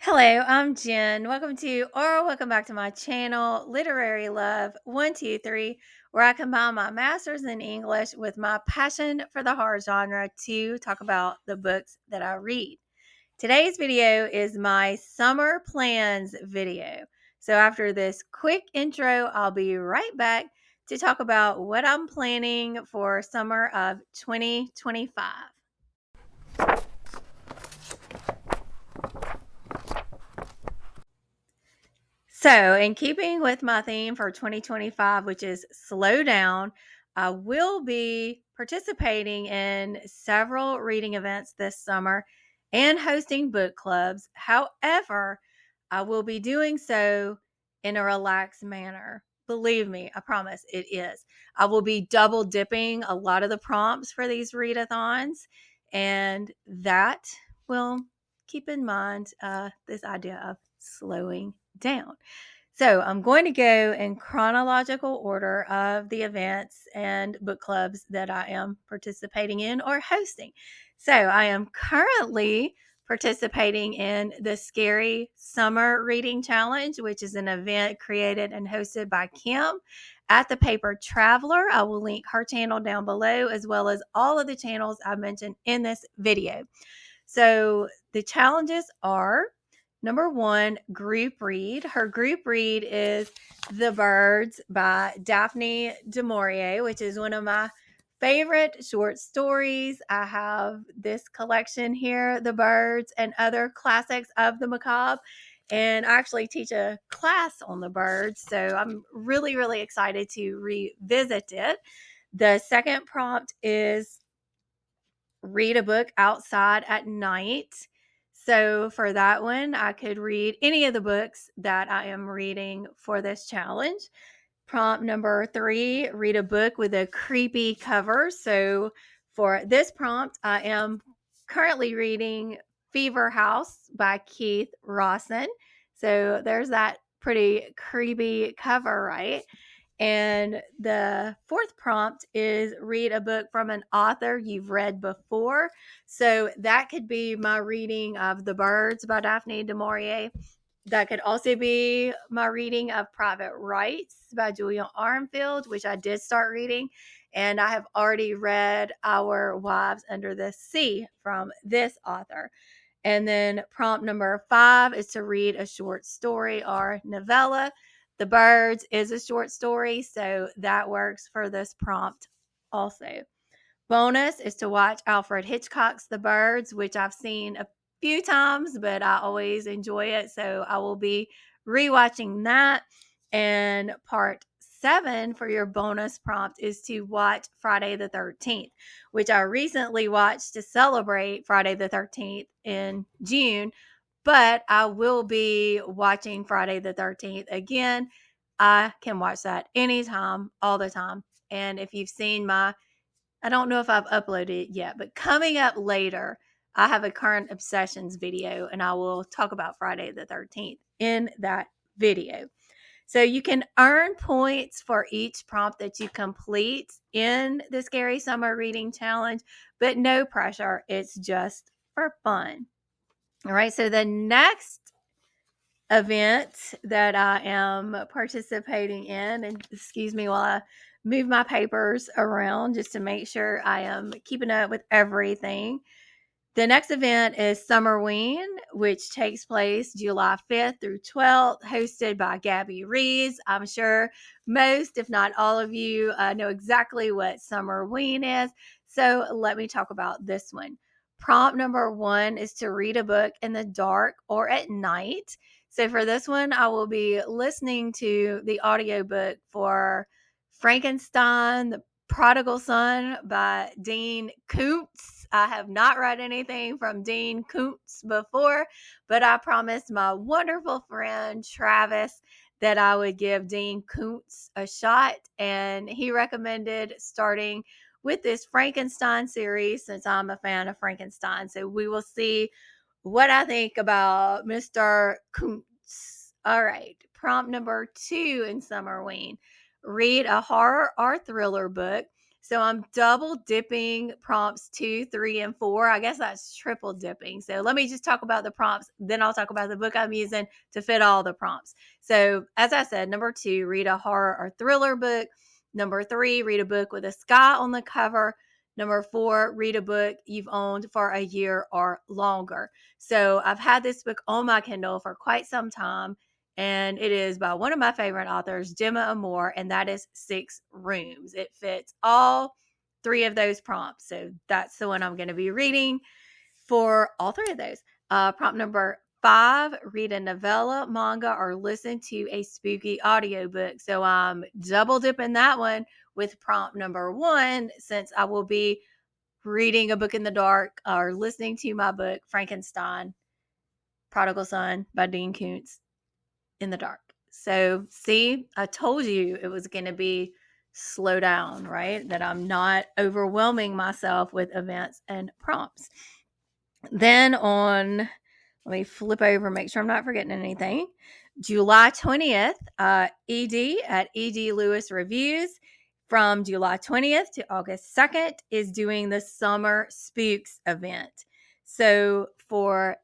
Hello, I'm Jen. Welcome back to my channel, Literary Love 123, where I combine my master's in English with my passion for the horror genre to talk about the books that I read. Today's video is my summer plans video. So after this quick intro, I'll be right back to talk about what I'm planning for summer of 2025. So, in keeping with my theme for 2025, which is slow down, I will be participating in several reading events this summer and hosting book clubs. However, I will be doing so in a relaxed manner. Believe me, I promise it is. I will be double dipping a lot of the prompts for these readathons, and that will keep in mind this idea of slowing down. So I'm going to go in chronological order of the events and book clubs that I am participating in or hosting. So I am currently participating in the Scary Summer Reading Challenge, which is an event created and hosted by Kim at the Paper Traveler. I will link her channel down below, as well as all of the channels I mentioned in this video. So the challenges are: number one, group read. Her group read is The Birds by Daphne du Maurier, which is one of my favorite short stories. I have this collection here, The Birds and Other Classics of the Macabre. And I actually teach a class on the birds. So I'm really, really excited to revisit it. The second prompt is read a book outside at night. So for that one, I could read any of the books that I am reading for this challenge. Prompt number 3, read a book with a creepy cover. So for this prompt, I am currently reading Fever House by Keith Rawson. So there's that pretty creepy cover, right? And the fourth prompt is read a book from an author you've read before. So that could be my reading of The Birds by Daphne du Maurier. That could also be my reading of Private Rights by Julia Armfield, which I did start reading. And I have already read Our Wives Under the Sea from this author. And then prompt number 5 is to read a short story or novella. The Birds is a short story, so that works for this prompt also. Bonus is to watch Alfred Hitchcock's The Birds, which I've seen a few times, but I always enjoy it, so I will be rewatching that. And part 7 for your bonus prompt is to watch Friday the 13th, which I recently watched to celebrate Friday the 13th in June, but I will be watching Friday the 13th again. I can watch that anytime, all the time. And if you've seen I don't know if I've uploaded it yet, but coming up later, I have a current obsessions video, and I will talk about Friday the 13th in that video. So you can earn points for each prompt that you complete in the Scary Summer Reading Challenge, but no pressure. It's just for fun. All right, so the next event that I am participating in, and excuse me while I move my papers around just to make sure I am keeping up with everything. The next event is Summerween, which takes place July 5th through 12th, hosted by Gabby Reads. I'm sure most, if not all of you, know exactly what Summerween is. So let me talk about this one. Prompt number 1 is to read a book in the dark or at night. So for this one, I will be listening to the audiobook for Frankenstein, the Prodigal Son by Dean Koontz. I have not read anything from Dean Koontz before, but I promised my wonderful friend Travis that I would give Dean Koontz a shot, and he recommended starting with this Frankenstein series since I'm a fan of Frankenstein. So we will see what I think about Mr. Koontz. All right, prompt number 2 in Summerween. Read a horror or thriller book So I'm double dipping prompts 2, 3, and 4. I guess that's triple dipping. So let me just talk about the prompts. Then I'll talk about the book I'm using to fit all the prompts. So as I said, number 2, read a horror or thriller book. Number 3, read a book with a sky on the cover. Number 4, read a book you've owned for a year or longer. So I've had this book on my Kindle for quite some time, and it is by one of my favorite authors, Gemma Amore, and that is 6 Rooms. It fits all 3 of those prompts. So that's the one I'm going to be reading for all 3 of those. Prompt number 5, read a novella, manga, or listen to a spooky audiobook. So I'm double dipping that one with prompt number 1, since I will be reading a book in the dark or listening to my book, Frankenstein, Prodigal Son by Dean Koontz, in the dark. So see, I told you it was going to be slow down, right? That I'm not overwhelming myself with events and prompts. Then on, let me flip over, make sure I'm not forgetting anything. July 20th, ED at ED Lewis Reviews from July 20th to August 2nd is doing the Summer Spooks event. So for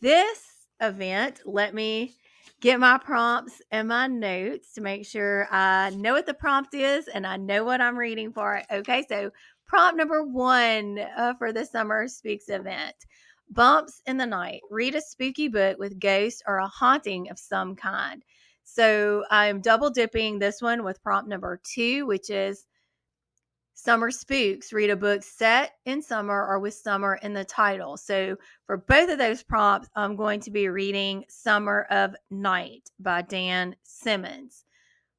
this event, let me get my prompts and my notes to make sure I know what the prompt is and I know what I'm reading for it. Okay, so prompt number 1 for the Summer Spooks event. Bumps in the night. Read a spooky book with ghosts or a haunting of some kind. So I'm double dipping this one with prompt number 2, which is Summer Spooks. Read a book set in summer or with summer in the title. So for both of those prompts, I'm going to be reading Summer of Night by Dan Simmons.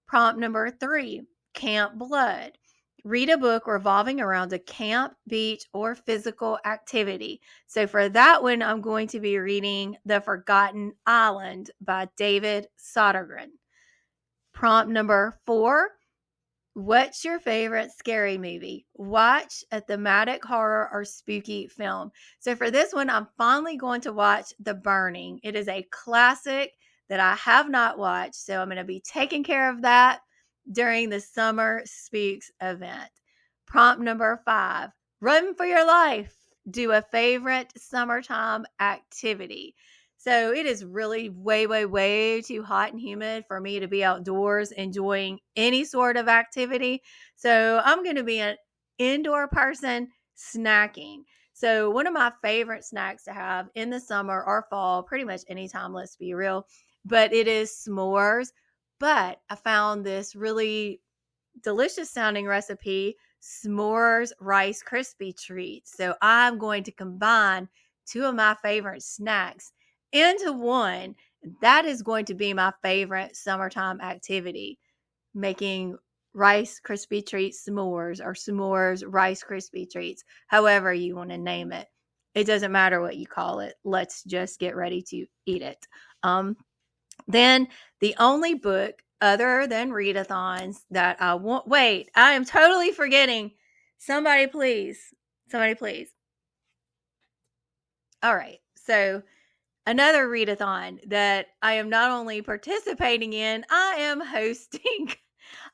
Prompt number 3, Camp Blood. Read a book revolving around a camp, beach, or physical activity. So for that one, I'm going to be reading The Forgotten Island by David Sodergren. Prompt number 4, what's your favorite scary movie? Watch a thematic horror or spooky film. So for this one, I'm finally going to watch The Burning. It is a classic that I have not watched, so I'm going to be taking care of that during the Summer Spooks event. Prompt number 5, run for your life. Do a favorite summertime activity. So it is really way, way, way too hot and humid for me to be outdoors enjoying any sort of activity. So I'm going to be an indoor person snacking. So one of my favorite snacks to have in the summer or fall, pretty much anytime, let's be real, but it is s'mores. But I found this really delicious sounding recipe, s'mores Rice Krispie treats. So I'm going to combine 2 of my favorite snacks into one. That is going to be my favorite summertime activity, making Rice Krispie treat s'mores or s'mores Rice Krispie treats, however you want to name it. It doesn't matter what you call it. Let's just get ready to eat it. Then the only book other than Readathons that I want, wait, I am totally forgetting. Somebody please. Somebody please. All right. So another readathon that I am not only participating in, I am hosting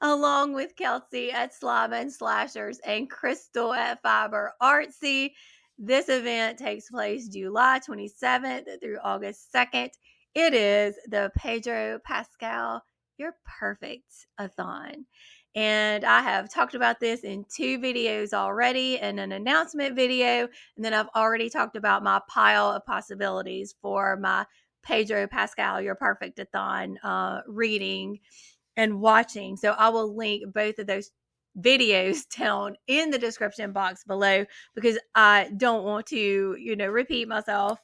along with Kelsi at Slime and Slashers and Crystal at Fiber Artsy. This event takes place July 27th through August 2nd. It is the Pedro Pascal You're Perfect-a-thon. And I have talked about this in 2 videos already, and an announcement video. And then I've already talked about my pile of possibilities for my Pedro Pascal You're Perfect-a-thon reading and watching. So I will link both of those videos down in the description box below, because I don't want to, repeat myself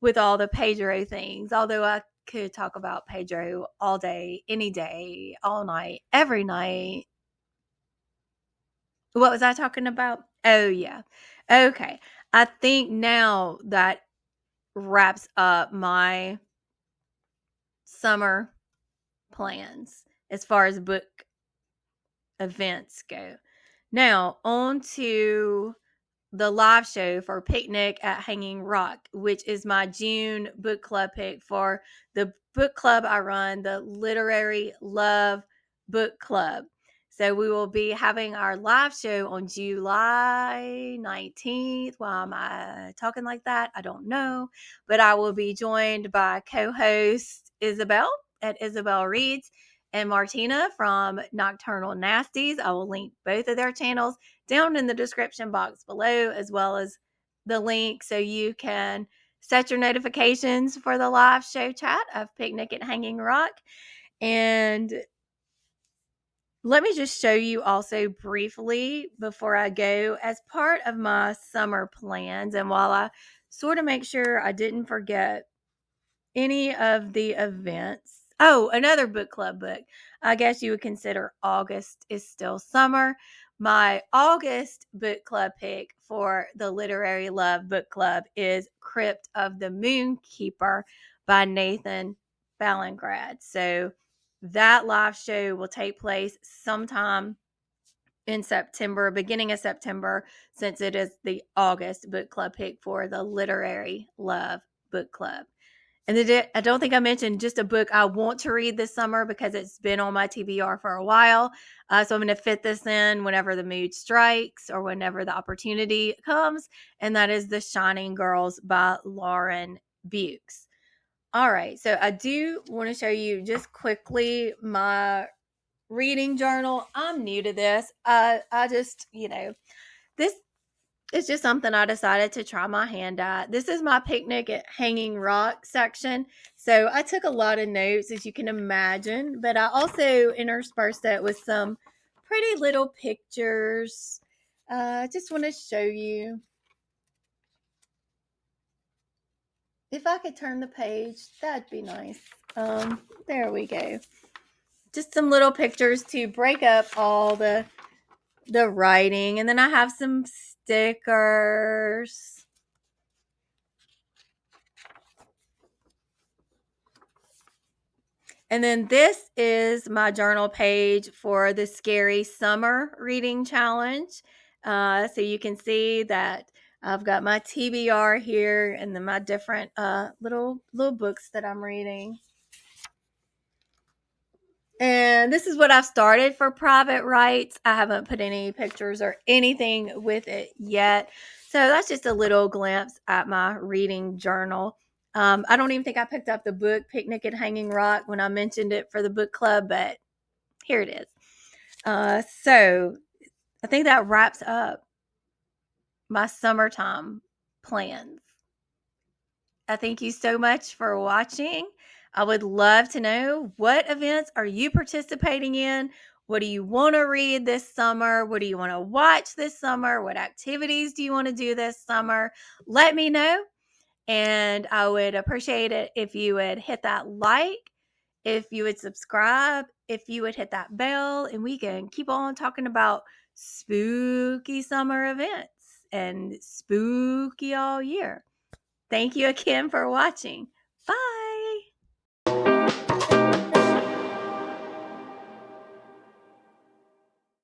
with all the Pedro things. Although I could talk about Pedro all day, any day, all night, every night. What was I talking about? Oh, yeah. Okay. I think now that wraps up my summer plans as far as book events go. Now, on to the live show for Picnic at Hanging Rock, which is my June book club pick for the book club I run, the Literary Love Book Club. So we will be having our live show on July 19th. Why am I talking like that? I don't know. But I will be joined by co-host Isabel at Isabel Reads and Martina from Nocturnal Nasties. I will link both of their channels down in the description box below, as well as the link so you can set your notifications for the live show chat of Picnic at Hanging Rock. And let me just show you also briefly before I go, as part of my summer plans, and while I sort of make sure I didn't forget any of the events. Oh, another book club book. I guess you would consider August is still summer. My August book club pick for the Literary Love Book Club is Crypt of the Moonkeeper by Nathan Ballingrad. So that live show will take place sometime in September, beginning of September, since it is the August book club pick for the Literary Love Book Club. And I don't think I mentioned just a book I want to read this summer because it's been on my TBR for a while. So I'm going to fit this in whenever the mood strikes or whenever the opportunity comes. And that is The Shining Girls by Lauren Bukes. All right. So I do want to show you just quickly my reading journal. I'm new to this. I just, this it's just something I decided to try my hand at. This is my Picnic at Hanging Rock section. So I took a lot of notes, as you can imagine, but I also interspersed it with some pretty little pictures. I just want to show you. If I could turn the page, that'd be nice. There we go. Just some little pictures to break up all the writing. And then I have some stickers. And then this is my journal page for the Scary Summer Reading Challenge. So you can see that I've got my TBR here and then my different little books that I'm reading. And this is what I've started for private rights. I haven't put any pictures or anything with it yet. So that's just a little glimpse at my reading journal. I don't even think I picked up the book Picnic at Hanging Rock when I mentioned it for the book club, but here it is. So I think that wraps up my summertime plans. I thank you so much for watching. I would love to know, what events are you participating in? What do you want to read this summer? What do you want to watch this summer? What activities do you want to do this summer? Let me know. And I would appreciate it if you would hit that like, if you would subscribe, if you would hit that bell, and we can keep on talking about spooky summer events and spooky all year. Thank you again for watching. Bye.